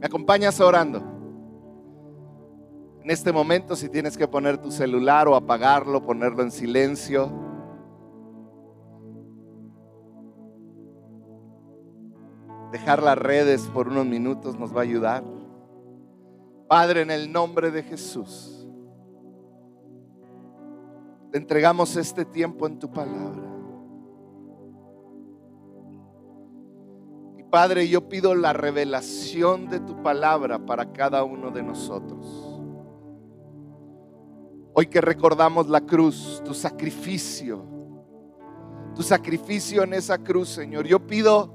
¿Me acompañas orando? En este momento, si tienes que poner tu celular o apagarlo, ponerlo en silencio. Dejar las redes por unos minutos nos va a ayudar. Padre, en el nombre de Jesús, te entregamos este tiempo en tu palabra. Y Padre, yo pido la revelación de tu palabra para cada uno de nosotros. Hoy que recordamos la cruz, tu sacrificio en esa cruz, Señor, yo pido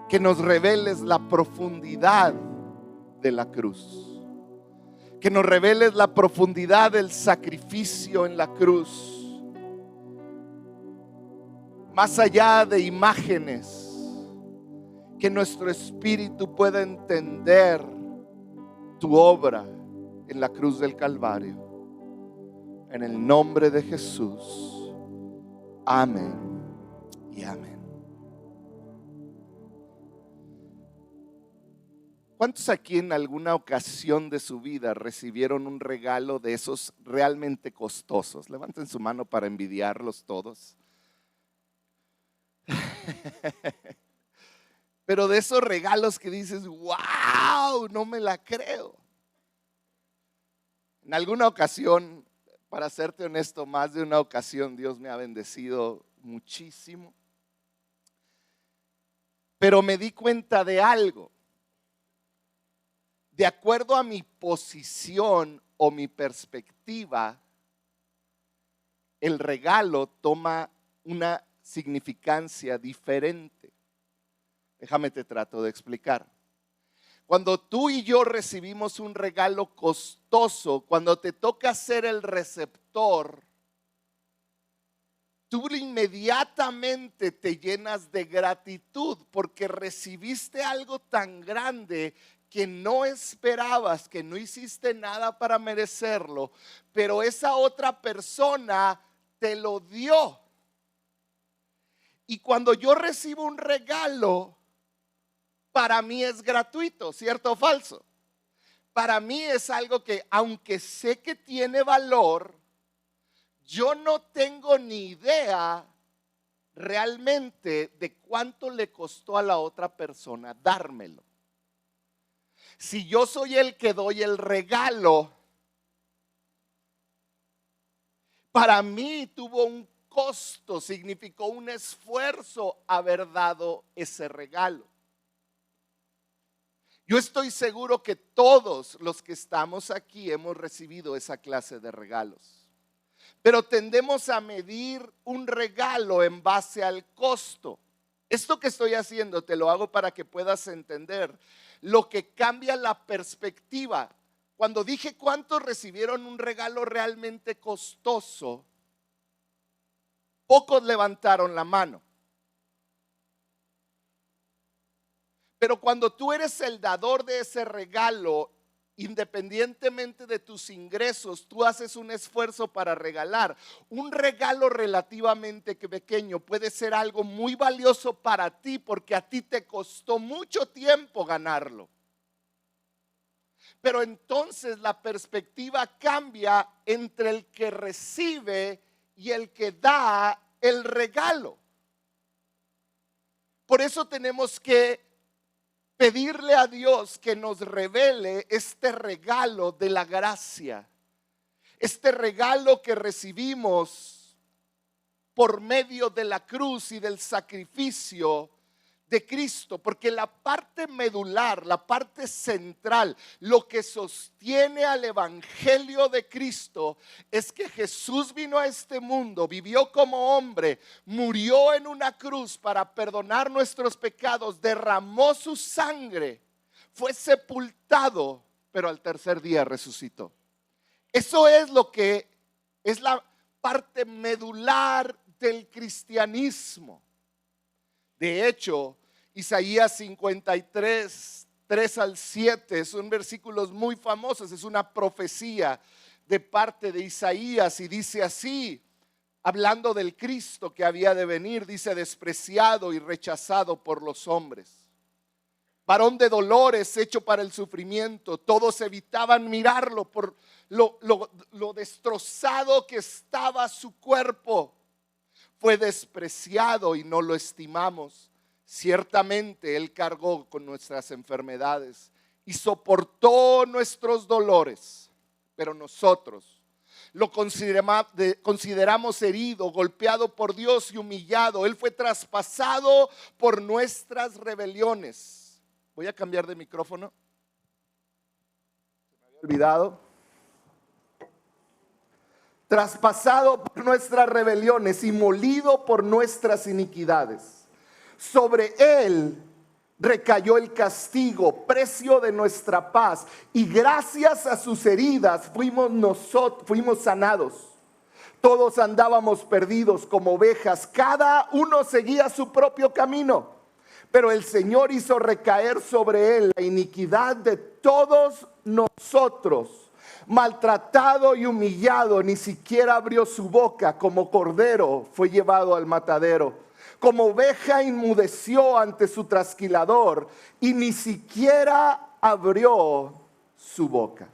que nos reveles la profundidad de la cruz, que nos reveles la profundidad del sacrificio en la cruz, más allá de imágenes, que nuestro espíritu pueda entender tu obra en la cruz del Calvario. En el nombre de Jesús, amén y amén. ¿Cuántos aquí en alguna ocasión de su vida recibieron un regalo de esos realmente costosos? Levanten su mano para envidiarlos todos. Pero de esos regalos que dices, wow, no me la creo. En alguna ocasión, para serte honesto, más de una ocasión Dios me ha bendecido muchísimo. Pero me di cuenta de algo. De acuerdo a mi posición o mi perspectiva, el regalo toma una significancia diferente. Déjame te trato de explicar. Cuando tú y yo recibimos un regalo costoso, cuando te toca ser el receptor, tú inmediatamente te llenas de gratitud porque recibiste algo tan grande que no esperabas, que no hiciste nada para merecerlo, pero esa otra persona te lo dio. Y cuando yo recibo un regalo, para mí es gratuito, ¿cierto o falso? Para mí es algo que, aunque sé que tiene valor, yo no tengo ni idea realmente de cuánto le costó a la otra persona dármelo. Si yo soy el que doy el regalo, para mí tuvo un costo, significó un esfuerzo haber dado ese regalo. Yo estoy seguro que todos los que estamos aquí hemos recibido esa clase de regalos. Pero tendemos a medir un regalo en base al costo. Esto que estoy haciendo te lo hago para que puedas entender lo que cambia la perspectiva. Cuando dije cuántos recibieron un regalo realmente costoso, pocos levantaron la mano. Pero cuando tú eres el dador de ese regalo, independientemente de tus ingresos, tú haces un esfuerzo para regalar. Un regalo relativamente pequeño puede ser algo muy valioso para ti porque a ti te costó mucho tiempo ganarlo. Pero entonces la perspectiva cambia entre el que recibe y el que da el regalo. Por eso tenemos que pedirle a Dios que nos revele este regalo de la gracia, este regalo que recibimos por medio de la cruz y del sacrificio de Cristo, porque la parte medular, la parte central, lo que sostiene al evangelio de Cristo es que Jesús vino a este mundo, vivió como hombre, murió en una cruz para perdonar nuestros pecados, derramó su sangre, fue sepultado, pero al tercer día resucitó. Eso es lo que es la parte medular del cristianismo. De hecho, Isaías 53, 3 al 7 son versículos muy famosos, es una profecía de parte de Isaías y dice así, hablando del Cristo que había de venir, dice: despreciado y rechazado por los hombres, varón de dolores, hecho para el sufrimiento. Todos evitaban mirarlo por lo destrozado que estaba su cuerpo. Fue despreciado y no lo estimamos. Ciertamente Él cargó con nuestras enfermedades y soportó nuestros dolores. Pero nosotros lo consideramos herido, golpeado por Dios y humillado. Él fue traspasado por nuestras rebeliones. Voy a cambiar de micrófono. Se me había olvidado. Traspasado por nuestras rebeliones y molido por nuestras iniquidades. Sobre Él recayó el castigo, precio de nuestra paz, y gracias a sus heridas fuimos sanados. Todos andábamos perdidos como ovejas, cada uno seguía su propio camino, pero el Señor hizo recaer sobre Él la iniquidad de todos nosotros. Maltratado y humillado, ni siquiera abrió su boca. Como cordero fue llevado al matadero. Como oveja inmudeció ante su trasquilador y ni siquiera abrió su boca.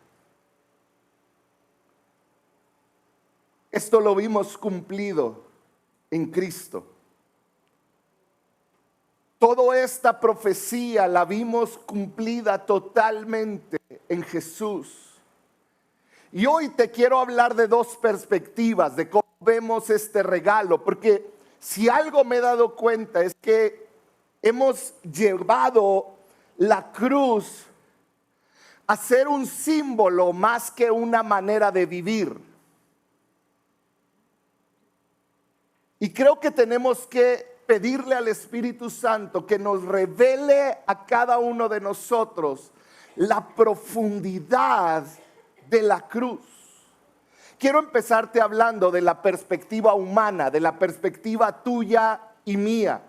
Esto lo vimos cumplido en Cristo. Toda esta profecía la vimos cumplida totalmente en Jesús. Y hoy te quiero hablar de dos perspectivas de cómo vemos este regalo, porque si algo me he dado cuenta es que hemos llevado la cruz a ser un símbolo más que una manera de vivir. Y creo que tenemos que pedirle al Espíritu Santo que nos revele a cada uno de nosotros la profundidad de la cruz. Quiero empezarte hablando de la perspectiva humana, de la perspectiva tuya y mía.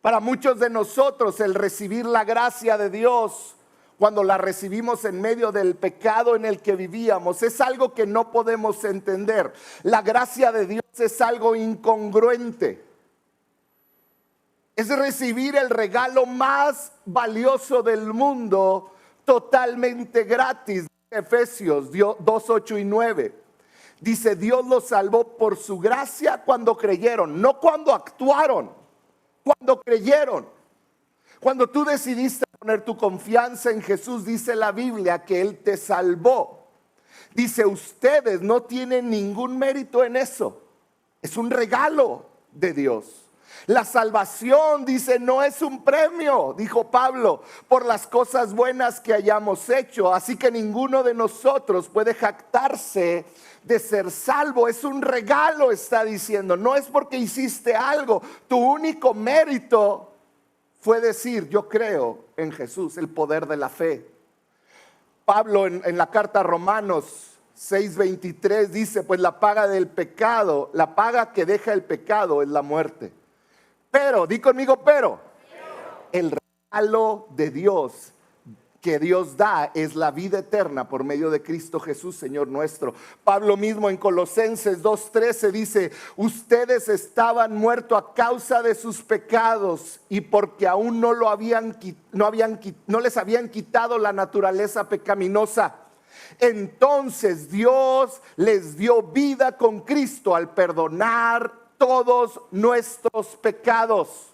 Para muchos de nosotros el recibir la gracia de Dios, cuando la recibimos en medio del pecado en el que vivíamos, es algo que no podemos entender. La gracia de Dios es algo incongruente. Es recibir el regalo más valioso del mundo totalmente gratis. Efesios 2, 8 y 9. Dice, Dios los salvó por su gracia cuando creyeron, no cuando actuaron, cuando creyeron. Cuando tú decidiste poner tu confianza en Jesús, dice la Biblia que Él te salvó. Dice, ustedes no tienen ningún mérito en eso. Es un regalo de Dios. La salvación, dice, no es un premio, dijo Pablo, por las cosas buenas que hayamos hecho. Así que ninguno de nosotros puede jactarse de ser salvo. Es un regalo, está diciendo. No es porque hiciste algo. Tu único mérito fue decir, yo creo en Jesús, el poder de la fe. Pablo en la carta a Romanos 6:23 dice, pues la paga del pecado, la paga que deja el pecado es la muerte. Pero, di conmigo, pero el regalo de Dios que Dios da es la vida eterna por medio de Cristo Jesús, Señor nuestro. Pablo mismo en Colosenses 2:13 dice, ustedes estaban muertos a causa de sus pecados y porque aún no les habían quitado la naturaleza pecaminosa. Entonces Dios les dio vida con Cristo al perdonar todos nuestros pecados.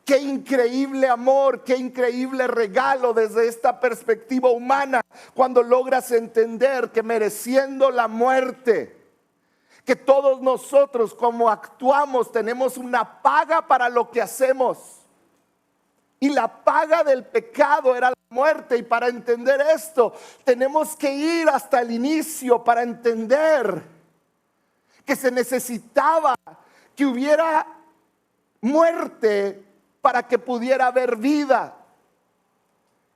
Qué increíble amor, qué increíble regalo desde esta perspectiva humana, cuando logras entender que mereciendo la muerte, que todos nosotros como actuamos tenemos una paga para lo que hacemos. Y la paga del pecado era la muerte. Y para entender esto tenemos que ir hasta el inicio para entender que se necesitaba que hubiera muerte para que pudiera haber vida.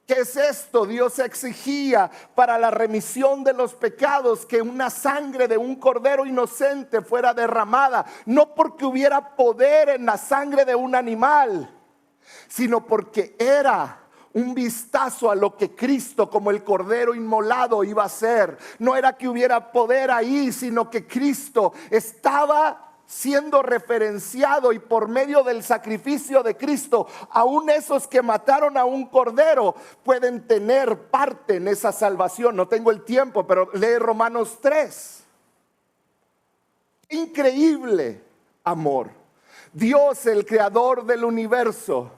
¿Qué es esto? Dios exigía para la remisión de los pecados que una sangre de un cordero inocente fuera derramada, no porque hubiera poder en la sangre de un animal, sino porque era un vistazo a lo que Cristo como el cordero inmolado iba a hacer. No era que hubiera poder ahí, sino que Cristo estaba siendo referenciado y por medio del sacrificio de Cristo, aún esos que mataron a un cordero pueden tener parte en esa salvación. No tengo el tiempo, pero lee Romanos 3. Increíble amor. Dios, el creador del universo,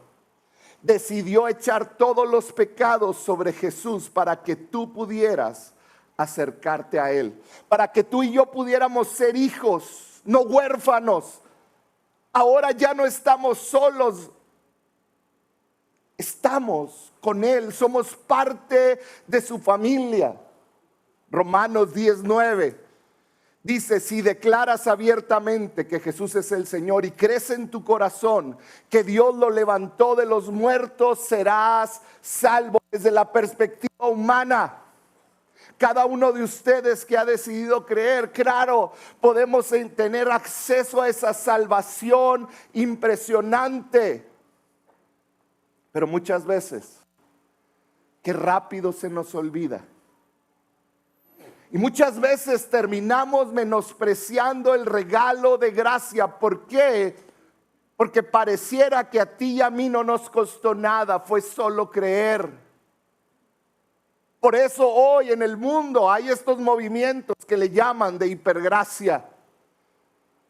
decidió echar todos los pecados sobre Jesús para que tú pudieras acercarte a Él, para que tú y yo pudiéramos ser hijos, no huérfanos. Ahora ya no estamos solos, estamos con Él, somos parte de su familia. Romanos 10:9 dice: si declaras abiertamente que Jesús es el Señor y crees en tu corazón que Dios lo levantó de los muertos, serás salvo. Desde la perspectiva humana, cada uno de ustedes que ha decidido creer, claro, podemos tener acceso a esa salvación impresionante. Pero muchas veces, qué rápido se nos olvida. Y muchas veces terminamos menospreciando el regalo de gracia. ¿Por qué? Porque pareciera que a ti y a mí no nos costó nada, fue solo creer. Por eso hoy en el mundo hay estos movimientos que le llaman de hipergracia,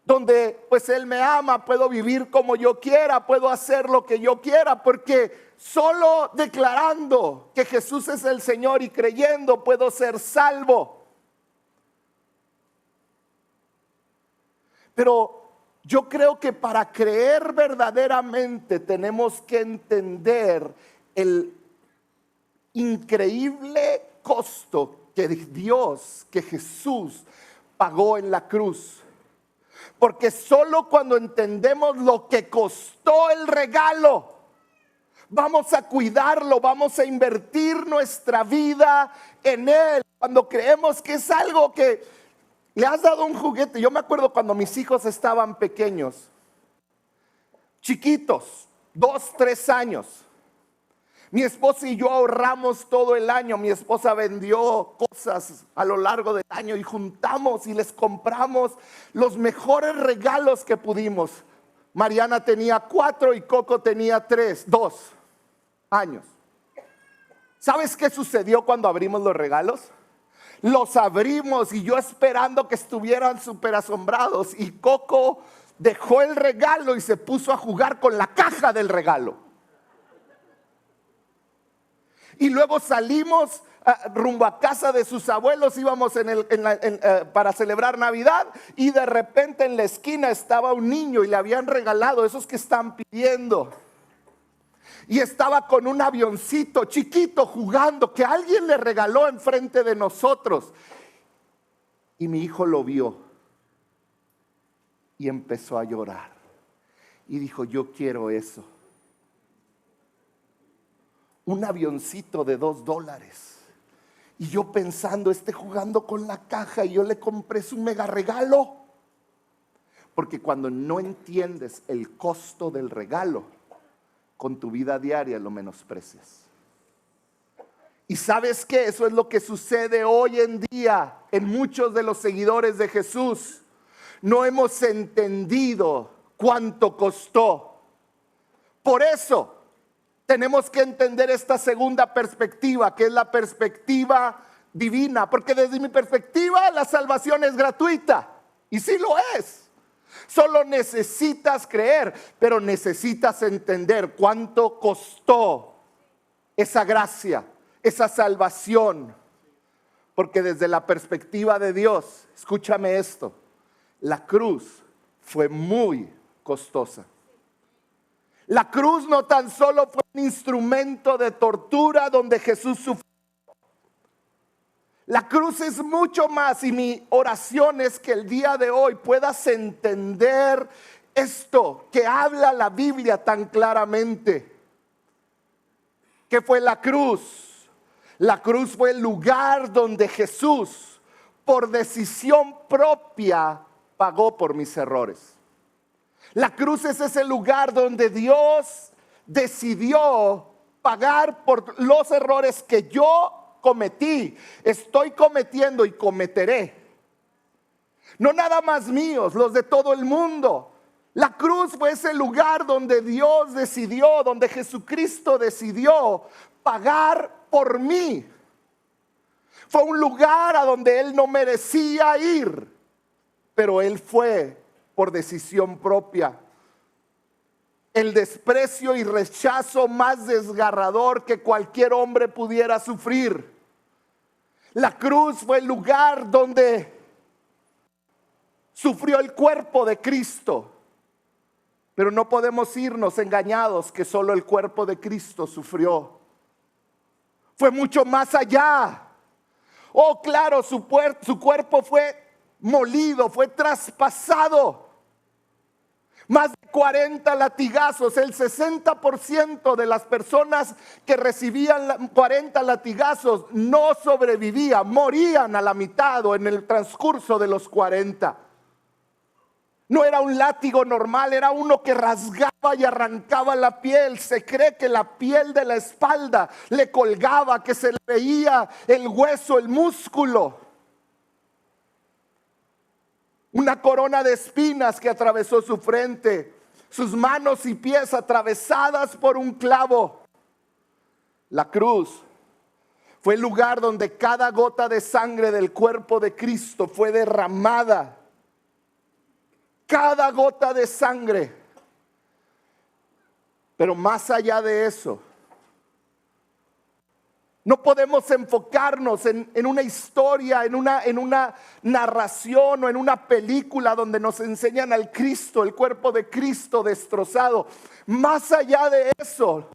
donde pues Él me ama, puedo vivir como yo quiera, puedo hacer lo que yo quiera, porque solo declarando que Jesús es el Señor y creyendo puedo ser salvo. Pero yo creo que para creer verdaderamente tenemos que entender el increíble costo que Dios, que Jesús pagó en la cruz. Porque solo cuando entendemos lo que costó el regalo, vamos a cuidarlo, vamos a invertir nuestra vida en Él. Cuando creemos que es algo que le has dado un juguete. Yo me acuerdo cuando mis hijos estaban pequeños, chiquitos, 2, 3 años. Mi esposa y yo ahorramos todo el año. Mi esposa vendió cosas a lo largo del año y juntamos y les compramos los mejores regalos que pudimos. Mariana tenía 4 y Coco tenía 2 años. ¿Sabes qué sucedió cuando abrimos los regalos? Los abrimos y yo esperando que estuvieran súper asombrados, y Coco dejó el regalo y se puso a jugar con la caja del regalo. Y luego salimos rumbo a casa de sus abuelos, íbamos para celebrar Navidad, y de repente en la esquina estaba un niño y le habían regalado esos que están pidiendo. Y estaba con un avioncito chiquito jugando que alguien le regaló enfrente de nosotros. Y mi hijo lo vio y empezó a llorar. Y dijo: yo quiero eso. Un avioncito de $2. Y yo pensando, jugando con la caja, y yo le compré su mega regalo. Porque cuando no entiendes el costo del regalo, con tu vida diaria lo menosprecias. Y ¿sabes qué? Eso es lo que sucede hoy en día en muchos de los seguidores de Jesús. No hemos entendido cuánto costó. Por eso tenemos que entender esta segunda perspectiva, que es la perspectiva divina. Porque desde mi perspectiva la salvación es gratuita. Y sí lo es. Solo necesitas creer, pero necesitas entender cuánto costó esa gracia, esa salvación. Porque desde la perspectiva de Dios, escúchame esto, la cruz fue muy costosa. La cruz no tan solo fue un instrumento de tortura donde Jesús sufrió. La cruz es mucho más, y mi oración es que el día de hoy puedas entender esto que habla la Biblia tan claramente. ¿Qué fue la cruz? La cruz fue el lugar donde Jesús, por decisión propia, pagó por mis errores. La cruz es ese lugar donde Dios decidió pagar por los errores que yo cometí, estoy cometiendo y cometeré. No nada más míos, los de todo el mundo. La cruz fue ese lugar donde Dios decidió, donde Jesucristo decidió pagar por mí. Fue un lugar a donde Él no merecía ir, pero Él fue por decisión propia. El desprecio y rechazo más desgarrador que cualquier hombre pudiera sufrir. La cruz fue el lugar donde sufrió el cuerpo de Cristo. Pero no podemos irnos engañados que solo el cuerpo de Cristo sufrió. Fue mucho más allá. Oh, claro, su cuerpo fue molido, fue traspasado. Más de 40 latigazos, el 60% de las personas que recibían 40 latigazos no sobrevivían, morían a la mitad o en el transcurso de los 40. No era un látigo normal, era uno que rasgaba y arrancaba la piel. Se cree que la piel de la espalda le colgaba, que se le veía el hueso, el músculo. Una corona de espinas que atravesó su frente, sus manos y pies atravesadas por un clavo. La cruz fue el lugar donde cada gota de sangre del cuerpo de Cristo fue derramada. Cada gota de sangre. Pero más allá de eso, no podemos enfocarnos en una historia, en una narración o en una película donde nos enseñan al Cristo, el cuerpo de Cristo destrozado. Más allá de eso,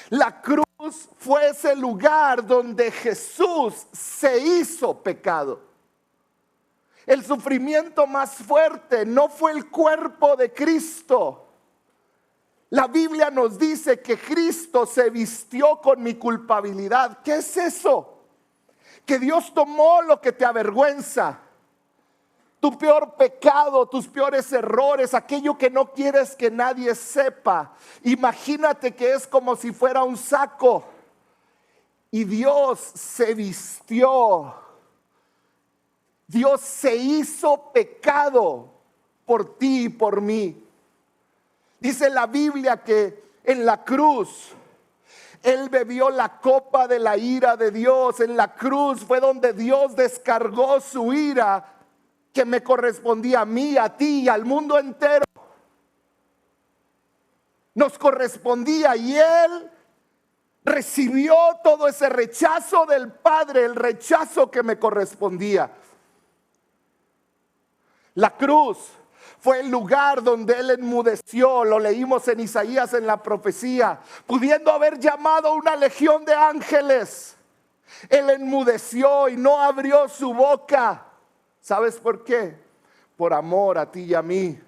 la cruz fue ese lugar donde Jesús se hizo pecado. El sufrimiento más fuerte no fue el cuerpo de Cristo. La Biblia nos dice que Cristo se vistió con mi culpabilidad. ¿Qué es eso? Que Dios tomó lo que te avergüenza, tu peor pecado, tus peores errores, aquello que no quieres que nadie sepa. Imagínate que es como si fuera un saco y Dios se vistió. Dios se hizo pecado por ti y por mí. Dice la Biblia que en la cruz Él bebió la copa de la ira de Dios. En la cruz fue donde Dios descargó su ira que me correspondía a mí, a ti y al mundo entero. Nos correspondía y Él recibió todo ese rechazo del Padre, el rechazo que me correspondía. La cruz fue el lugar donde Él enmudeció, lo leímos en Isaías en la profecía, pudiendo haber llamado una legión de ángeles. Él enmudeció y no abrió su boca. ¿Sabes por qué? Por amor a ti y a mí.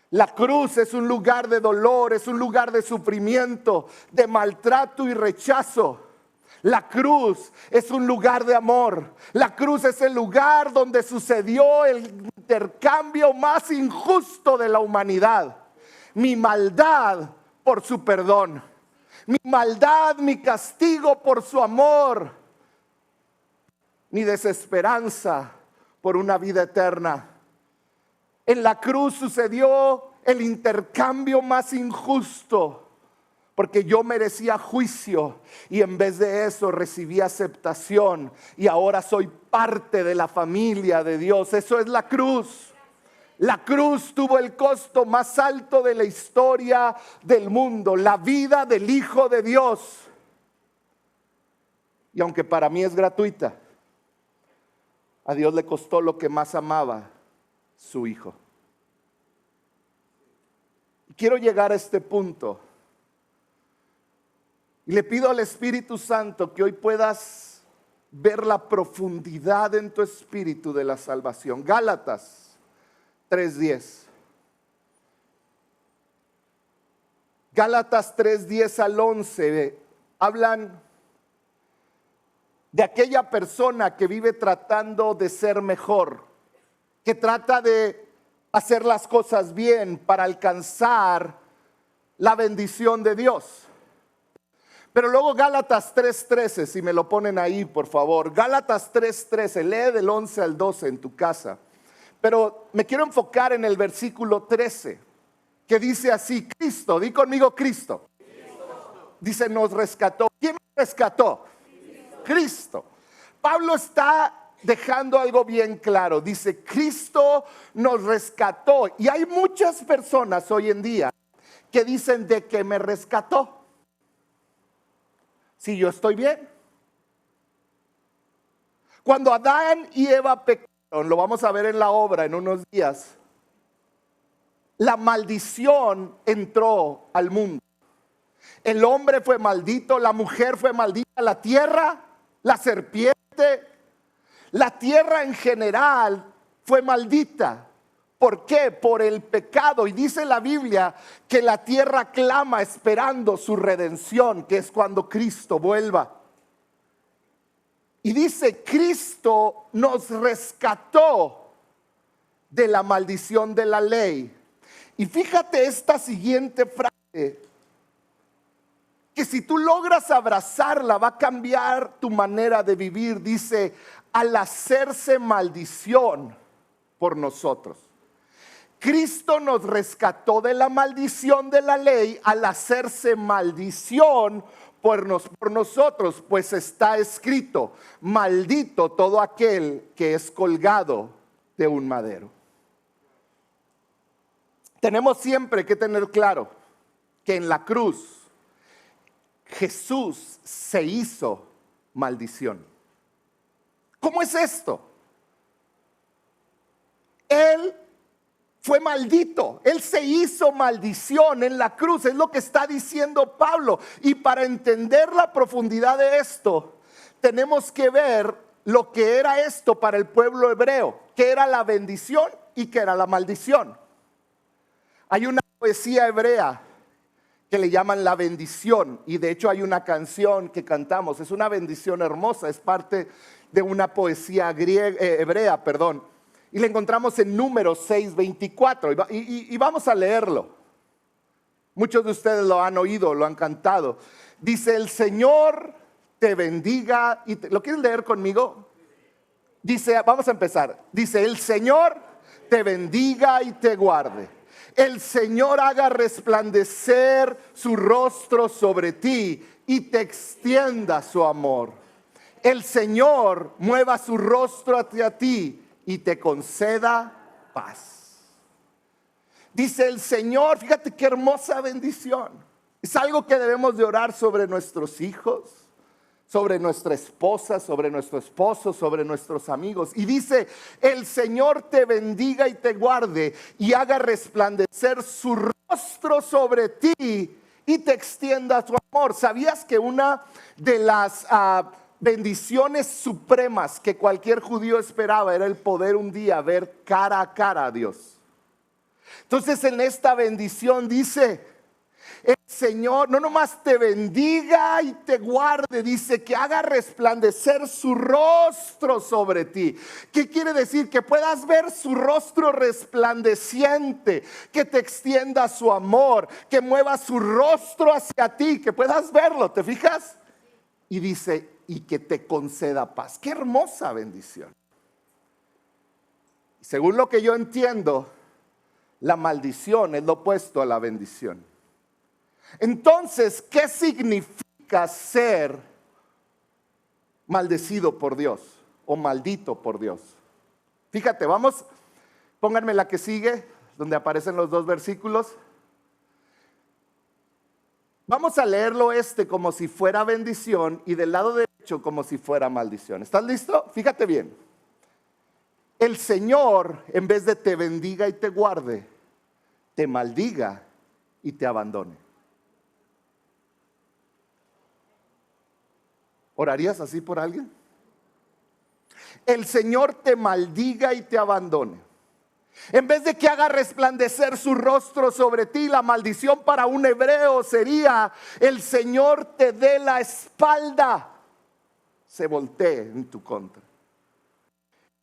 La cruz es un lugar de dolor, es un lugar de sufrimiento, de maltrato y rechazo. La cruz es un lugar de amor. La cruz es el lugar donde sucedió el intercambio más injusto de la humanidad. Mi maldad por su perdón. Mi maldad, mi castigo por su amor. Mi desesperanza por una vida eterna. En la cruz sucedió el intercambio más injusto. Porque yo merecía juicio y en vez de eso recibí aceptación y ahora soy parte de la familia de Dios. Eso es la cruz. La cruz tuvo el costo más alto de la historia del mundo, la vida del Hijo de Dios. Y aunque para mí es gratuita, a Dios le costó lo que más amaba, su Hijo. Y quiero llegar a este punto. Y le pido al Espíritu Santo que hoy puedas ver la profundidad en tu espíritu de la salvación. Gálatas 3:10. Gálatas 3:10 al 11 hablan de aquella persona que vive tratando de ser mejor, que trata de hacer las cosas bien para alcanzar la bendición de Dios. Pero luego Gálatas 3:13, si me lo ponen ahí por favor. Gálatas 3:13, lee del 11 al 12 en tu casa. Pero me quiero enfocar en el versículo 13, que dice así: Cristo, di conmigo Cristo. Dice, nos rescató. ¿Quién nos rescató? Cristo. Pablo está dejando algo bien claro. Dice, Cristo nos rescató. Y hay muchas personas hoy en día que dicen, ¿de qué me rescató? Si yo estoy bien. Cuando Adán y Eva pecaron, lo vamos a ver en la obra en unos días, la maldición entró al mundo. El hombre fue maldito, la mujer fue maldita, la tierra, la serpiente, la tierra en general fue maldita. ¿Por qué? Por el pecado. Y dice la Biblia que la tierra clama esperando su redención, que es cuando Cristo vuelva. Y dice, Cristo nos rescató de la maldición de la ley. Y fíjate esta siguiente frase, que si tú logras abrazarla va a cambiar tu manera de vivir. Dice, al hacerse maldición por nosotros. Cristo nos rescató de la maldición de la ley al hacerse maldición por nosotros, pues está escrito, maldito todo aquel que es colgado de un madero. Tenemos siempre que tener claro que en la cruz Jesús se hizo maldición. ¿Cómo es esto? Él fue maldito, Él se hizo maldición en la cruz, es lo que está diciendo Pablo. Y para entender la profundidad de esto, tenemos que ver lo que era esto para el pueblo hebreo, que era la bendición y que era la maldición. Hay una poesía hebrea que le llaman La Bendición, y de hecho hay una canción que cantamos, es una bendición hermosa, es parte de una poesía hebrea, y la encontramos en Números 6:24, y vamos a leerlo. Muchos de ustedes lo han oído, lo han cantado. Dice, el Señor te bendiga, ¿lo quieren leer conmigo? Dice, vamos a empezar, dice, el Señor te bendiga y te guarde. El Señor haga resplandecer su rostro sobre ti y te extienda su amor. El Señor mueva su rostro hacia ti y te conceda paz. Dice el Señor, fíjate qué hermosa bendición. Es algo que debemos de orar sobre nuestros hijos, sobre nuestra esposa, sobre nuestro esposo, sobre nuestros amigos. Y dice, el Señor te bendiga y te guarde y haga resplandecer su rostro sobre ti y te extienda su amor. ¿Sabías que una de las bendiciones supremas que cualquier judío esperaba era el poder un día ver cara a cara a Dios? Entonces en esta bendición dice, el Señor no nomás te bendiga y te guarde, dice que haga resplandecer su rostro sobre ti. ¿Qué quiere decir? Que puedas ver su rostro resplandeciente, que te extienda su amor, que mueva su rostro hacia ti, que puedas verlo, ¿te fijas? Y dice, y que te conceda paz. ¡Qué hermosa bendición! Según lo que yo entiendo, la maldición es lo opuesto a la bendición. Entonces, ¿qué significa ser maldecido por Dios o maldito por Dios? Fíjate, vamos, pónganme la que sigue, donde aparecen los dos versículos. Vamos a leerlo como si fuera bendición y del lado derecho como si fuera maldición. ¿Estás listo? Fíjate bien. El Señor, en vez de te bendiga y te guarde, te maldiga y te abandone. ¿Orarías así por alguien? El Señor te maldiga y te abandone. En vez de que haga resplandecer su rostro sobre ti, la maldición para un hebreo sería: el Señor te dé la espalda, se voltee en tu contra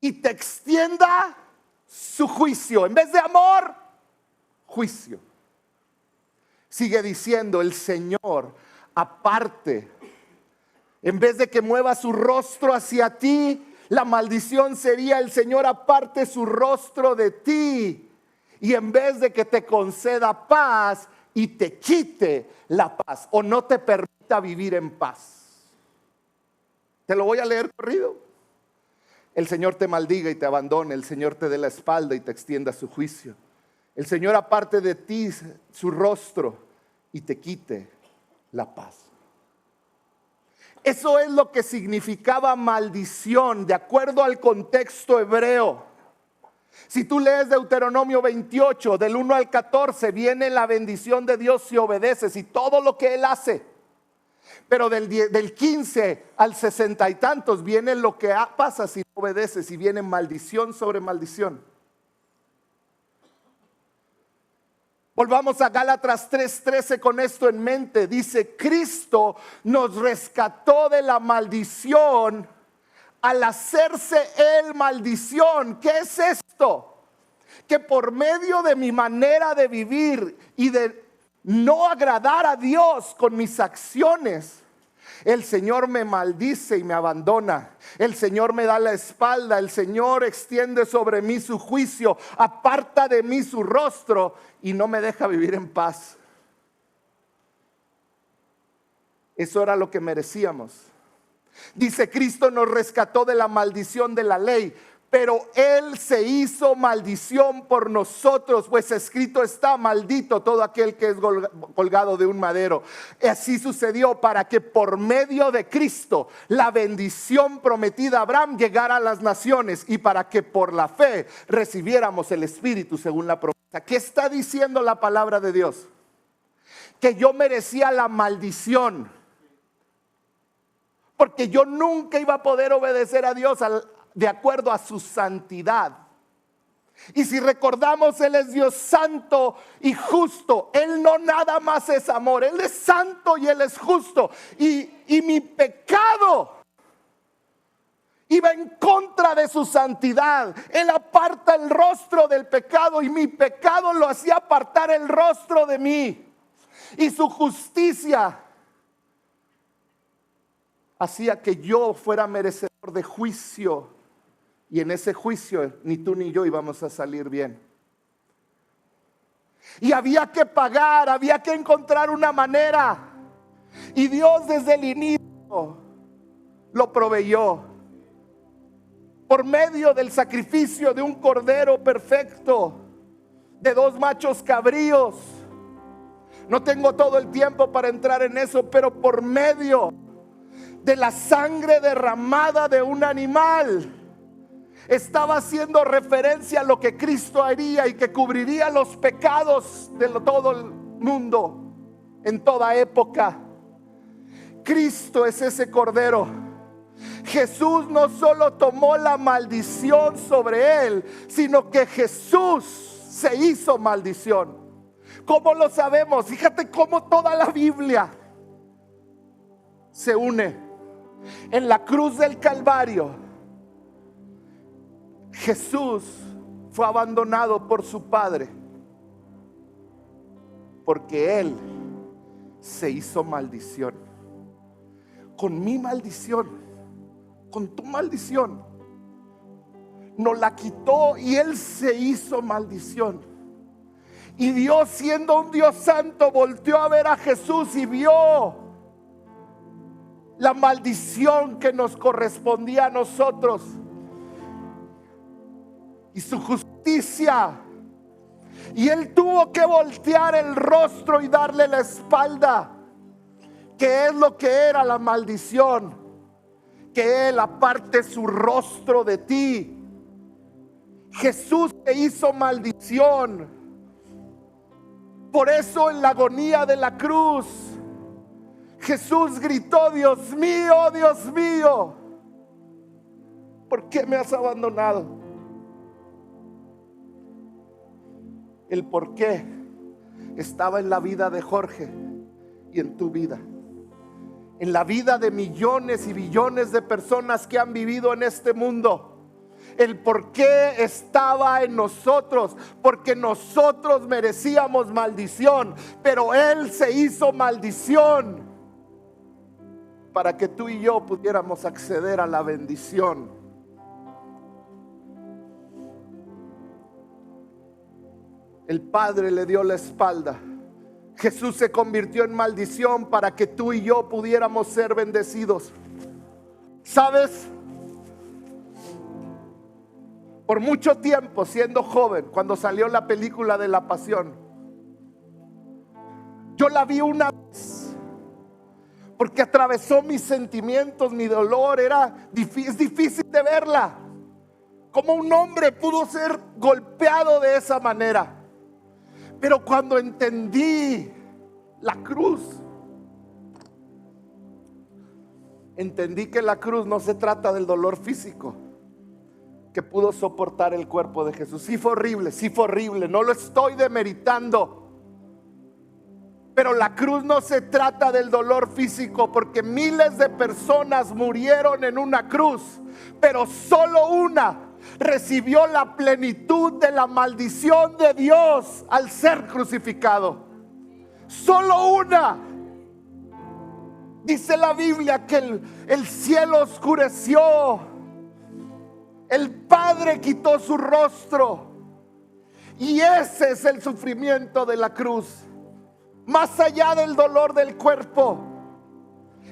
y te extienda su juicio. En vez de amor, juicio. Sigue diciendo, el Señor aparte, en vez de que mueva su rostro hacia ti, La maldición sería: el Señor aparte su rostro de ti y en vez de que te conceda paz y te quite la paz o no te permita vivir en paz. Te lo voy a leer corrido. El Señor te maldiga y te abandone, el Señor te dé la espalda y te extienda su juicio. El Señor aparte de ti su rostro y te quite la paz. Eso es lo que significaba maldición de acuerdo al contexto hebreo. Si tú lees Deuteronomio 28, del 1 al 14, viene la bendición de Dios si obedeces y todo lo que Él hace. Pero del 15 al 60 y tantos viene lo que pasa si no obedeces y viene maldición sobre maldición. Volvamos a Gálatas 3:13 con esto en mente. Dice: Cristo nos rescató de la maldición al hacerse Él maldición. ¿Qué es esto? Que por medio de mi manera de vivir y de no agradar a Dios con mis acciones, el Señor me maldice y me abandona. El Señor me da la espalda. El Señor extiende sobre mí su juicio, aparta de mí su rostro y no me deja vivir en paz. Eso era lo que merecíamos. Dice: Cristo nos rescató de la maldición de la ley, pero Él se hizo maldición por nosotros, pues escrito está: maldito todo aquel que es colgado de un madero. Así sucedió para que por medio de Cristo la bendición prometida a Abraham llegara a las naciones y para que por la fe recibiéramos el Espíritu según la promesa. ¿Qué está diciendo la palabra de Dios? Que yo merecía la maldición, porque yo nunca iba a poder obedecer a Dios de acuerdo a su santidad. Y si recordamos, Él es Dios santo y justo. Él no nada más es amor, Él es santo y Él es justo. Y mi pecado iba en contra de su santidad. Él aparta el rostro del pecado y mi pecado lo hacía apartar el rostro de mí. Y su justicia hacía que yo fuera merecedor de juicio. Y en ese juicio ni tú ni yo íbamos a salir bien. Y había que pagar, había que encontrar una manera. Y Dios desde el inicio lo proveyó. Por medio del sacrificio de un cordero perfecto, de 2 machos cabríos. No tengo todo el tiempo para entrar en eso, pero por medio de la sangre derramada de un animal, estaba haciendo referencia a lo que Cristo haría y que cubriría los pecados de todo el mundo en toda época. Cristo es ese cordero. Jesús no solo tomó la maldición sobre él, sino que Jesús se hizo maldición. ¿Cómo lo sabemos? Fíjate cómo toda la Biblia se une. En la cruz del Calvario, Jesús fue abandonado por su Padre porque Él se hizo maldición. Con mi maldición, con tu maldición, nos la quitó y Él se hizo maldición. Y Dios, siendo un Dios santo, volteó a ver a Jesús y vio la maldición que nos correspondía a nosotros y su justicia. Y Él tuvo que voltear el rostro y darle la espalda. ¿Qué es lo que era la maldición? Que Él aparte su rostro de ti. Jesús te hizo maldición. Por eso en la agonía de la cruz, Jesús gritó: Dios mío, ¿por qué me has abandonado? El por qué estaba en la vida de Jorge y en tu vida, en la vida de millones y billones de personas que han vivido en este mundo. El por qué estaba en nosotros, porque nosotros merecíamos maldición, pero Él se hizo maldición para que tú y yo pudiéramos acceder a la bendición El Padre le dio la espalda. Jesús se convirtió en maldición para que tú y yo pudiéramos ser bendecidos. ¿Sabes? Por mucho tiempo, siendo joven, cuando salió la película de La Pasión, yo la vi una vez, porque atravesó mis sentimientos, mi dolor. Es difícil de verla. ¿Cómo un hombre pudo ser golpeado de esa manera? Pero cuando entendí la cruz, entendí que la cruz no se trata del dolor físico que pudo soportar el cuerpo de Jesús. Sí fue horrible, no lo estoy demeritando. Pero la cruz no se trata del dolor físico, porque miles de personas murieron en una cruz, pero solo una recibió la plenitud de la maldición de Dios al ser crucificado. Solo una. Dice la Biblia que el cielo oscureció, el Padre quitó su rostro, y ese es el sufrimiento de la cruz. Más allá del dolor del cuerpo,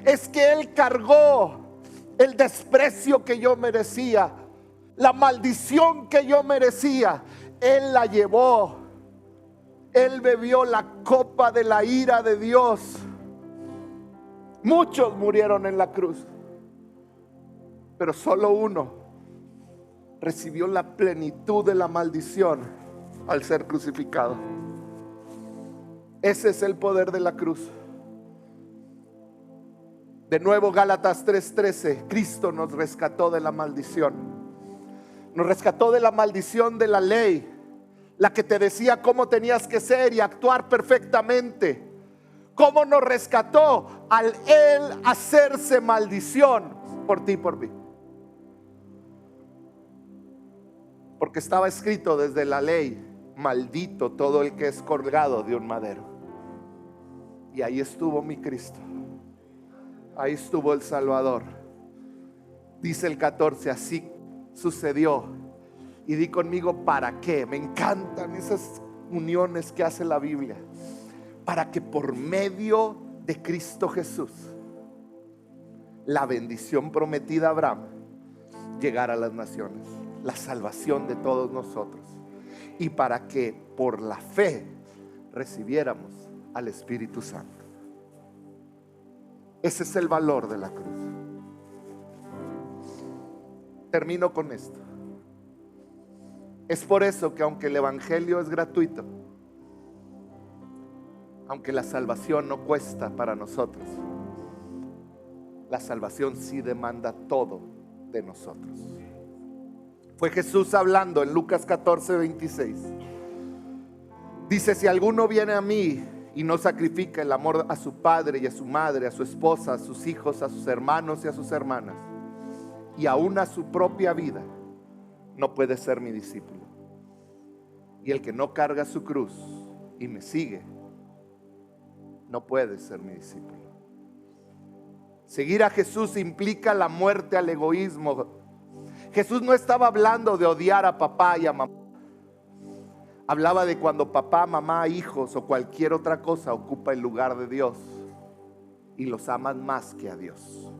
es que Él cargó el desprecio que yo merecía, la maldición que yo merecía. Él la llevó. Él bebió la copa de la ira de Dios. Muchos murieron en la cruz, pero solo uno recibió la plenitud de la maldición al ser crucificado. Ese es el poder de la cruz. De nuevo, Gálatas 3:13. Cristo nos rescató de la maldición. Nos rescató de la maldición de la ley, la que te decía cómo tenías que ser y actuar perfectamente. ¿Cómo nos rescató? Al Él hacerse maldición por ti y por mí. Porque estaba escrito desde la ley: maldito todo el que es colgado de un madero. Y ahí estuvo mi Cristo. Ahí estuvo el Salvador. Dice el 14: así sucedió. Y di conmigo, ¿para qué? Me encantan esas uniones que hace la Biblia. Para que por medio de Cristo Jesús la bendición prometida a Abraham llegara a las naciones, la salvación de todos nosotros, y para que por la fe recibiéramos al Espíritu Santo. Ese es el valor de la cruz. Termino con esto. Es por eso que aunque el Evangelio es gratuito, aunque la salvación no cuesta para nosotros, la salvación sí demanda todo de nosotros. Fue Jesús hablando en Lucas 14:26. Dice: si alguno viene a mí y no sacrifica el amor a su padre y a su madre, a su esposa, a sus hijos, a sus hermanos y a sus hermanas, y aún a su propia vida, no puede ser mi discípulo. Y el que no carga su cruz y me sigue, no puede ser mi discípulo. Seguir a Jesús implica la muerte al egoísmo. Jesús no estaba hablando de odiar a papá y a mamá. Hablaba de cuando papá, mamá, hijos o cualquier otra cosa ocupa el lugar de Dios y los aman más que a Dios.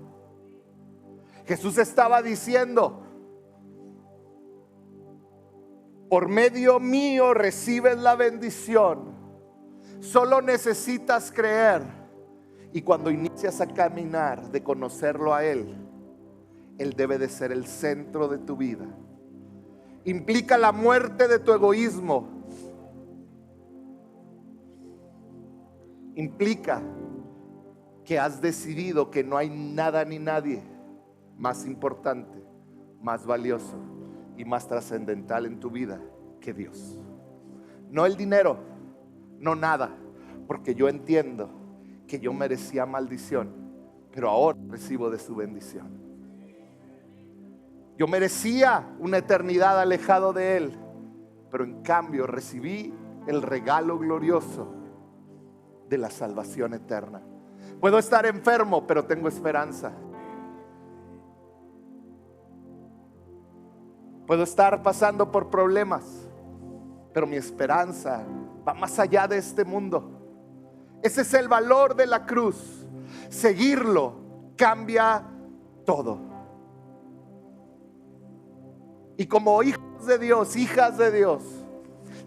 Jesús estaba diciendo: por medio mío recibes la bendición. Solo necesitas creer. Y cuando inicias a caminar de conocerlo a Él, Él debe de ser el centro de tu vida. Implica la muerte de tu egoísmo. Implica que has decidido que no hay nada ni nadie más importante, más valioso y más trascendental en tu vida que Dios. No el dinero, no nada, porque yo entiendo que yo merecía maldición, pero ahora recibo de su bendición. Yo merecía una eternidad alejado de Él, pero en cambio recibí el regalo glorioso de la salvación eterna. Puedo estar enfermo, pero tengo esperanza. Puedo estar pasando por problemas, pero mi esperanza va más allá de este mundo. Ese es el valor de la cruz. Seguirlo cambia todo. Y como hijos de Dios, hijas de Dios,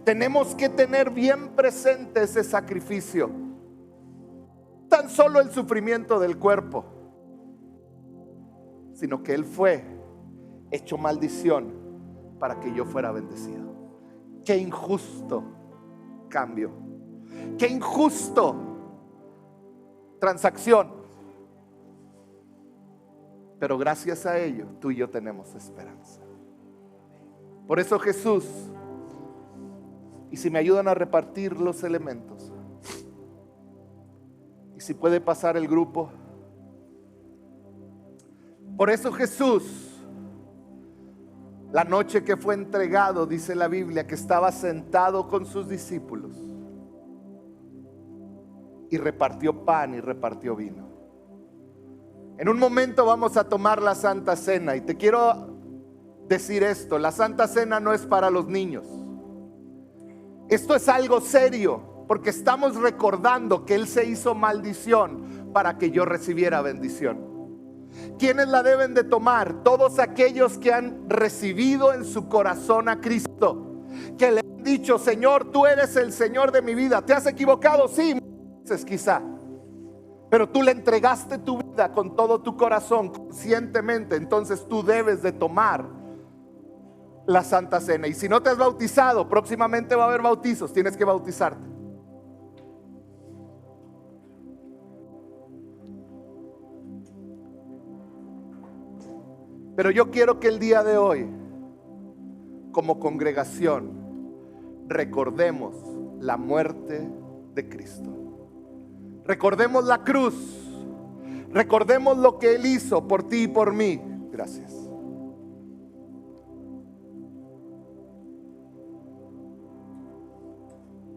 tenemos que tener bien presente ese sacrificio. No tan solo el sufrimiento del cuerpo, sino que Él fue hecho maldición para que yo fuera bendecido. Qué injusto cambio. Qué injusto transacción. Pero gracias a ello, tú y yo tenemos esperanza. Por eso Jesús, y si me ayudan a repartir los elementos, y si puede pasar el grupo. Por eso Jesús, la noche que fue entregado, dice la Biblia, que estaba sentado con sus discípulos y repartió pan y repartió vino. En un momento vamos a tomar la Santa Cena y te quiero decir esto: la Santa Cena no es para los niños. Esto es algo serio, porque estamos recordando que Él se hizo maldición para que yo recibiera bendición. ¿Quiénes la deben de tomar? Todos aquellos que han recibido en su corazón a Cristo, que le han dicho: Señor, tú eres el Señor de mi vida. ¿Te has equivocado? Sí, muchas veces quizá, pero tú le entregaste tu vida con todo tu corazón, conscientemente. Entonces tú debes de tomar la Santa Cena. Y si no te has bautizado, próximamente va a haber bautizos, tienes que bautizarte. Pero yo quiero que el día de hoy, como congregación, recordemos la muerte de Cristo. Recordemos la cruz. Recordemos lo que Él hizo por ti y por mí. Gracias.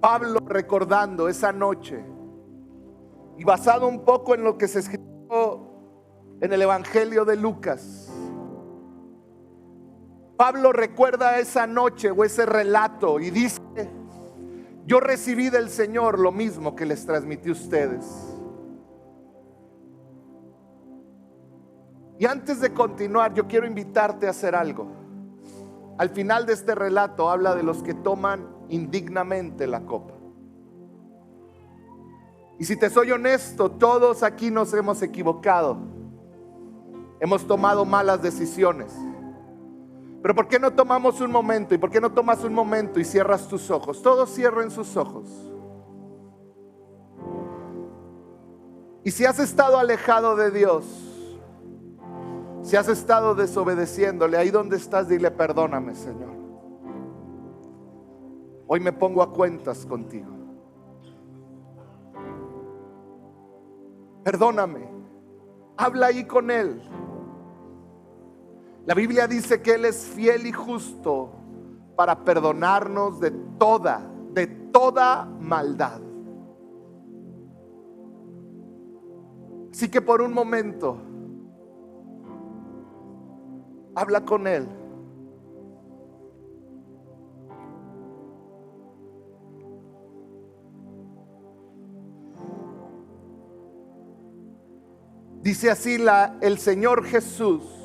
Pablo, recordando esa noche, y basado un poco en lo que se escribió en el Evangelio de Lucas, Pablo recuerda esa noche o ese relato y dice: yo recibí del Señor lo mismo que les transmití a ustedes. Y antes de continuar, yo quiero invitarte a hacer algo. Al final de este relato habla de los que toman indignamente la copa. Y si te soy honesto, todos aquí nos hemos equivocado. Hemos tomado malas decisiones. Pero ¿por qué no tomamos un momento? ¿Y por qué no tomas un momento y cierras tus ojos? Todos cierren sus ojos. Y si has estado alejado de Dios, si has estado desobedeciéndole, ahí donde estás, dile: perdóname, Señor. Hoy me pongo a cuentas contigo. Perdóname. Habla ahí con Él. La Biblia dice que Él es fiel y justo para perdonarnos de toda maldad. Así que por un momento, habla con Él. Dice así el Señor Jesús: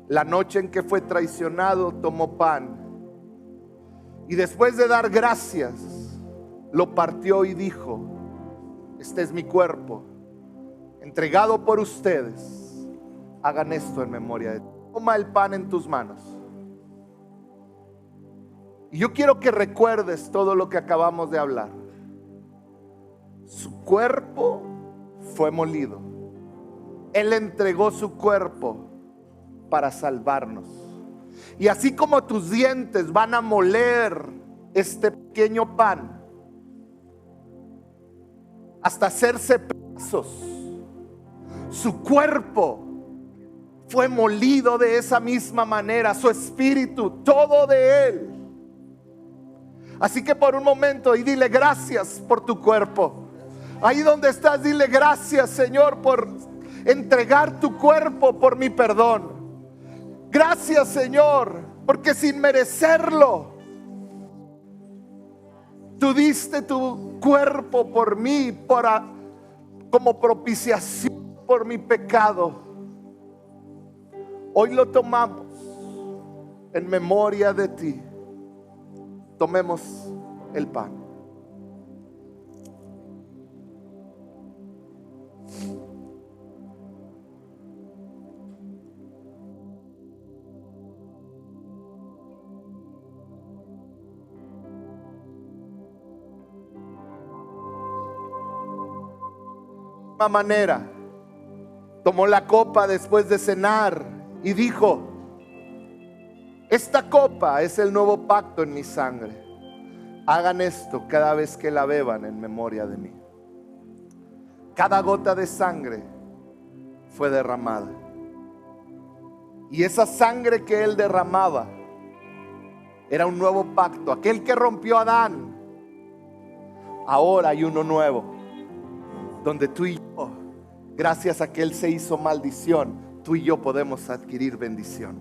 la noche en que fue traicionado, tomó pan y después de dar gracias, lo partió y dijo: este es mi cuerpo, entregado por ustedes. Hagan esto en memoria de ti. Toma el pan en tus manos. Y yo quiero que recuerdes todo lo que acabamos de hablar. Su cuerpo fue molido. Él entregó su cuerpo para salvarnos. Y así como tus dientes van a moler este pequeño pan hasta hacerse pedazos, su cuerpo fue molido de esa misma manera, su espíritu, todo de Él. Así que por un momento y dile: gracias por tu cuerpo. Ahí donde estás, dile: gracias, Señor, por entregar tu cuerpo por mi perdón. Gracias, Señor, porque sin merecerlo Tú diste tu cuerpo por mí, como propiciación por mi pecado. Hoy lo tomamos en memoria de ti. Tomemos el pan. De la misma manera, tomó la copa después de cenar y dijo: esta copa es el nuevo pacto en mi sangre. Hagan esto cada vez que la beban en memoria de mí. Cada gota de sangre fue derramada. Y esa sangre que Él derramaba era un nuevo pacto. Aquel que rompió a Adán, ahora hay uno nuevo, donde tú y yo, gracias a que Él se hizo maldición, tú y yo podemos adquirir bendición.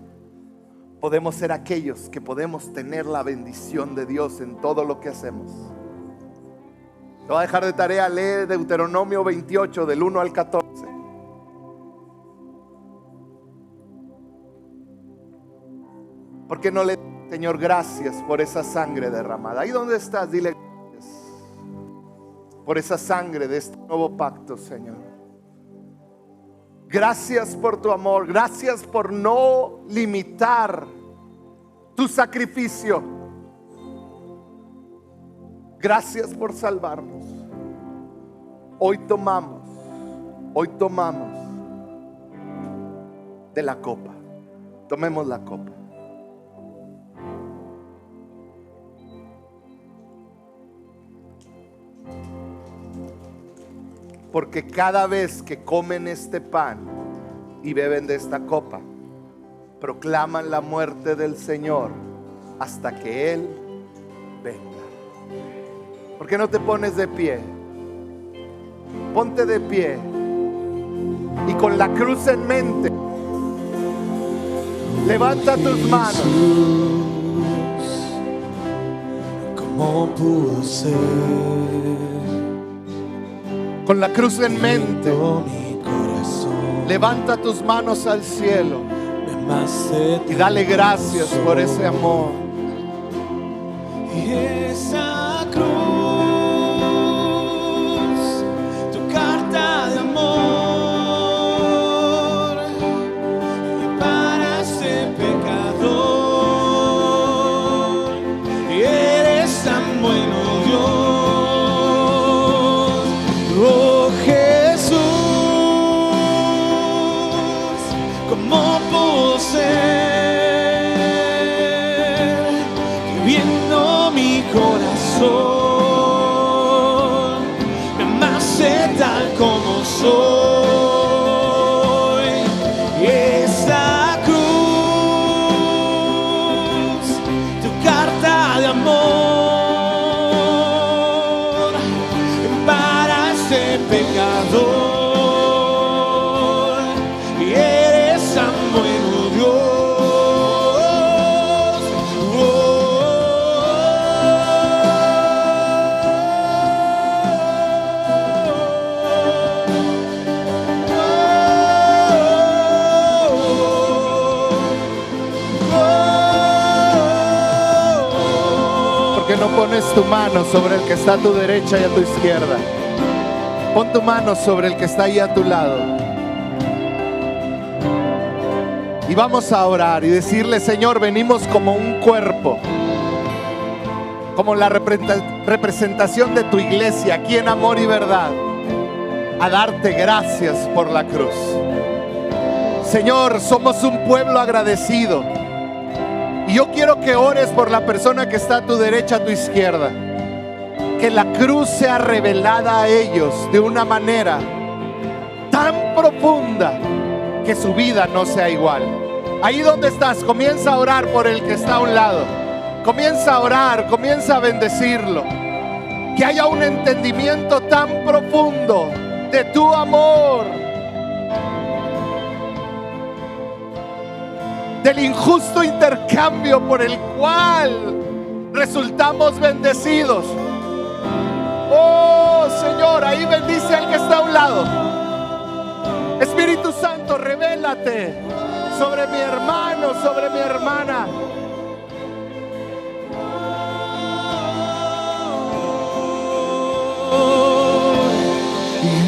Podemos ser aquellos que podemos tener la bendición de Dios en todo lo que hacemos. Te voy a dejar de tarea leer Deuteronomio 28 del 1 al 14. ¿Por qué no le dices, Señor, gracias por esa sangre derramada? Ahí donde estás, dile gracias por esa sangre de este nuevo pacto, Señor. Gracias por tu amor. Gracias por no limitar tu sacrificio. Gracias por salvarnos. Hoy tomamos de la copa. Tomemos la copa. Porque cada vez que comen este pan y beben de esta copa, proclaman la muerte del Señor hasta que Él venga. ¿Por qué no te pones de pie? Ponte de pie y con la cruz en mente, levanta tus manos. ¿Cómo pudo ser? Con la cruz en mente, Mi corazón levanta tus manos al cielo me amaste y dale gracias por ese amor. y esa cruz, tu carta de amor, y para ese pecador, y eres tan bueno, Dios. Oh Jesús, ¿cómo pudo ser que viendo mi corazón me amaste tal como soy? Y esa cruz, tu carta de amor para ese pecador, y eres tan bueno, Dios. ¿Por qué no pones tu mano sobre el que está a tu derecha y a tu izquierda? Pon tu mano sobre el que está ahí a tu lado. Y vamos a orar y decirle: Señor, venimos como un cuerpo, como la representación de tu iglesia aquí en Amor y Verdad, a darte gracias por la cruz. Señor, somos un pueblo agradecido. Y yo quiero que ores por la persona que está a tu derecha, a tu izquierda. Que la cruz sea revelada a ellos de una manera tan profunda que su vida no sea igual. Ahí donde estás, comienza a orar por el que está a un lado. Comienza a orar, comienza a bendecirlo. Que haya un entendimiento tan profundo de tu amor, del injusto intercambio por el cual resultamos bendecidos. Oh Señor, ahí bendice al que está a un lado. Espíritu Santo, revélate sobre mi hermano, sobre mi hermana.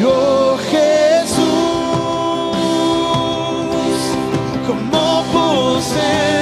Oh Jesús, como posee